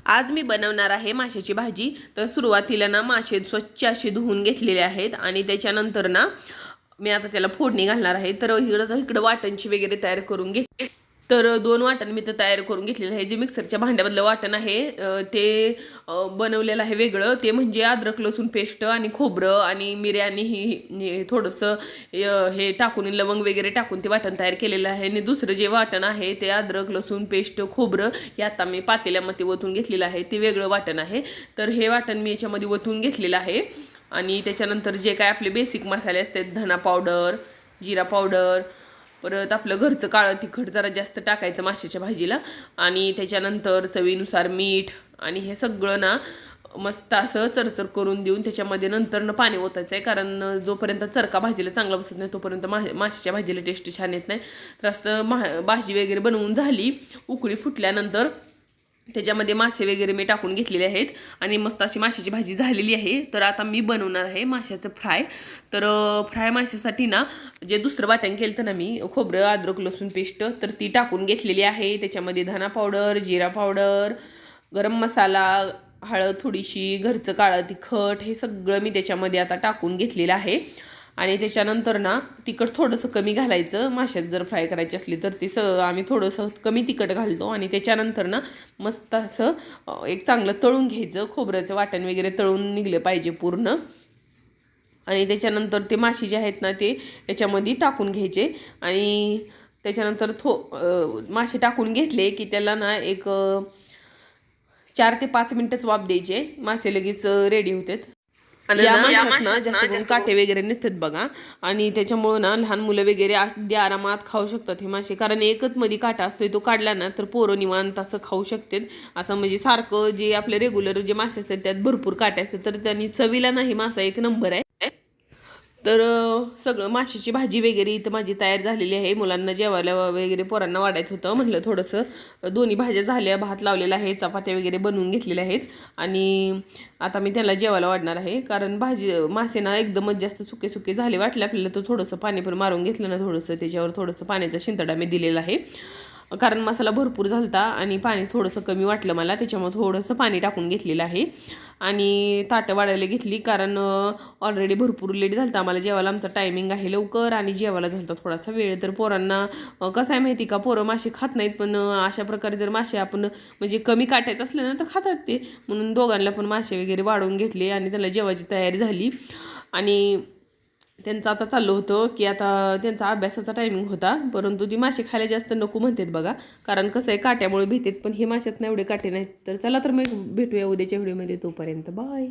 आज मी बनवणार आहे माशाची भाजी। तर सुरुवातीला ना मासे स्वच्छ असे धुवून घेतलेले आहेत आणि त्याच्यानंतर ना मी आता त्याला फोडणी घालणार आहे। तर इकडं वाटणची वगैरे तयार करून घेतली। तर 2 वाटण मी तर तयार करून घेतलेले आहे। जे मिक्सरच्या भांड्यामधलं वाटण आहे ते बनवलेलं आहे वेगळं। ते म्हणजे अद्रक लसूण पेस्ट आणि खोबरं आणि मिरं आणि ही थोडंसं हे टाकून लवंग वगैरे टाकून ते वाटण तयार केलेलं आहे। आणि दुसरं जे वाटण आहे ते अद्रक लसूण पेस्ट खोबरं हे आता मी पातेल्यामध्ये ओतून घेतलेलं आहे, ते वेगळं वाटण आहे। तर हे वाटण मी याच्यामध्ये ओतून घेतलेलं आहे। आणि त्याच्यानंतर जे काय आपले बेसिक मसाले असतात, धना पावडर, जिरा पावडर, परत आपलं घरचं काळं तिखट जरा जास्त टाकायचं माशाच्या भाजीला, आणि त्याच्यानंतर चवीनुसार मीठ, आणि हे सगळं ना मस्त असं चरचर करून देऊन त्याच्यामध्ये नंतर पाणी ओतायचं आहे। कारण जोपर्यंत चरका भाजीला चांगला बसत नाही तोपर्यंत माशाच्या भाजीला टेस्ट छान येत नाही। तर असं भाजी वगैरे बनवून झाली, उकळी फुटल्यानंतर त्याच्यामध्ये मासे वगैरे मी टाकून घेतलेले आहेत आणि मस्त अशी माशाची भाजी झालेली आहे। तर आता मी बनवणार आहे माशाचं फ्राय। तर फ्राय माशासाठी ना जे दुसरं वाटण केलं ना मी, खोबरं अद्रक लसूण पेस्ट, तर ती टाकून घेतलेली आहे। त्याच्यामध्ये धना पावडर, जिरा पावडर, गरम मसाला, हळद थोडीशी, घरचं काळं तिखट, हे सगळं मी त्याच्यामध्ये आता टाकून घेतलेलं आहे। आणि त्याच्यानंतर ना तिखट थोडंसं कमी घालायचं, माशात जर फ्राय करायची असली तर ती आम्ही थोडंसं कमी तिखट घालतो। आणि त्याच्यानंतर ना मस्त असं एक चांगलं तळून घ्यायचं, खोबऱ्याचं वाटण वगैरे तळून निघलं पाहिजे पूर्ण। आणि त्याच्यानंतर ते मासे जे आहेत ना ते याच्यामध्ये टाकून घ्यायचे। आणि त्याच्यानंतर मासे टाकून घेतले की त्याला ना एक 4 ते 5 मिनिटच वाफ द्यायचे, मासे लगेच रेडी होतात। आणि या माशात ना जास्त करून काटे वगैरे नसतात बघा, आणि त्याच्यामुळं ना लहान मुलं वगैरे अगदी आरामात खाऊ शकतात हे मासे। कारण एकच मध्ये काटा असतोय, तो काढला ना तर पोरं निवांत असं खाऊ शकतात। असं म्हणजे सारखं जे आपले रेग्युलर जे मासे असतात त्यात भरपूर काटे असतात, तर त्यांनी चवीला नाही मासा एक नंबर आहे। तर सगळं माशाची भाजी वगैरे इथं माझी तयार झालेली आहे। मुलांना जेवायला वगैरे पोरांना वाढायचं होतं, म्हटलं थोडंसं दोन्ही भाज्या झाल्या, भात लावलेला आहे, चपात्या वगैरे बनवून घेतलेल्या आहेत। आणि आता मी त्याला जेवायला वाढणार आहे। कारण मासे ना एकदमच जास्त सुके सुके झाले वाटले आपल्याला, तर थोडंसं पाणी पण मारून घेतलं ना, थोडंसं त्याच्यावर थोडंसं पाण्याचा शिंतडा मी दिलेला आहे। कारण मसाला भरपूर झालता आणि पाणी थोडंसं कमी वाटलं मला, त्याच्यामुळे थोडंसं पाणी टाकून घेतलेलं आहे। आणि ताटं वाढायला घेतली, कारण ऑलरेडी भरपूर लेट झालं आम्हाला जेवायला। आमचा टायमिंग आहे लवकर आणि जेवायला झालं थोडासा वेळ। तर पोरांना कसं आहे माहिती का, पोरं मासे खात नाहीत, पण अशा प्रकारे जर मासे आपण म्हणजे कमी काटायचं असलं ना तर खातात ते, म्हणून दोघांना पण मासे वगैरे वाढवून घेतले आणि त्याला जेवायची तयारी झाली। आणि त्यांचं आता चाललं होतं की आता त्यांचा अभ्यासाचा टायमिंग होता, परंतु ती मासे खायला जास्त नको म्हणतात बघा, कारण कसं आहे काट्यामुळे भीतेत, पण हे माशात ना एवढे काटे नाहीत। तर चला तर मग भेटूया उद्याच्या व्हिडिओमध्ये, तोपर्यंत बाय।